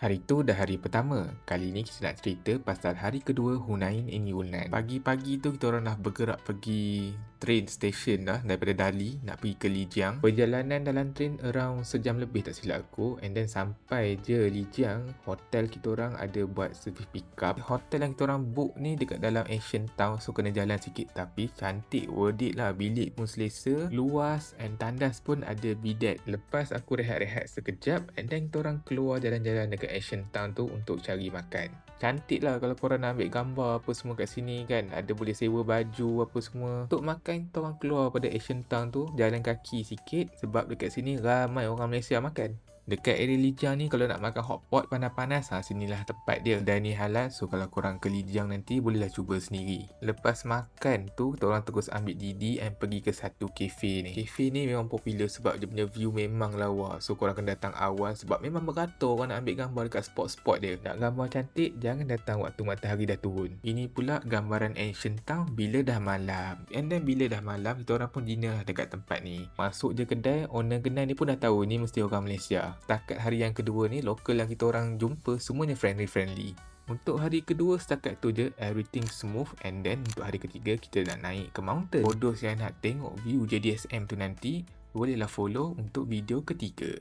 Hari tu dah hari pertama. Kali ni kita nak cerita pasal hari kedua Hunain in Yunnan. Pagi-pagi tu kita orang dah bergerak pergi train station dah daripada Dali nak pergi ke Lijiang. Perjalanan dalam train around sejam lebih tak silap aku, and then sampai je Lijiang, hotel kita orang ada buat service pick up. Hotel yang kita orang book ni dekat dalam Asian Town, so kena jalan sikit, tapi cantik, worth it lah. Bilik pun selesa, luas, and tandas pun ada bidet. Lepas aku rehat-rehat sekejap, and then kita orang keluar jalan-jalan dekat Asian Town tu untuk cari makan. Cantik lah kalau korang nak ambil gambar apa semua kat sini kan. Ada boleh sewa baju apa semua. Untuk makan, kita orang keluar pada Asian Town tu, jalan kaki sikit sebab dekat sini ramai orang Malaysia makan. Dekat area Lijiang ni kalau nak makan hotpot panas-panas, sinilah tempat dia. Dan ni halal, so kalau korang ke Lijiang nanti bolehlah cuba sendiri. Lepas makan tu, kita orang terus ambil Didi and pergi ke satu kafe ni. Kafe ni memang popular sebab dia punya view memang lawa. So korang kena datang awal sebab memang beratur orang nak ambil gambar dekat spot-spot dia. Nak gambar cantik, jangan datang waktu matahari dah turun. Ini pula gambaran Ancient Town bila dah malam. And then bila dah malam, kita orang pun dinner lah dekat tempat ni. Masuk je kedai, owner kedai ni pun dah tahu ni mesti orang Malaysia. Setakat hari yang kedua ni, lokal yang kita orang jumpa semuanya friendly-friendly. Untuk hari kedua setakat tu je, everything smooth, and then untuk hari ketiga kita nak naik ke mountain. Bodoh yang nak tengok view JDSM tu nanti, bolehlah follow untuk video ketiga.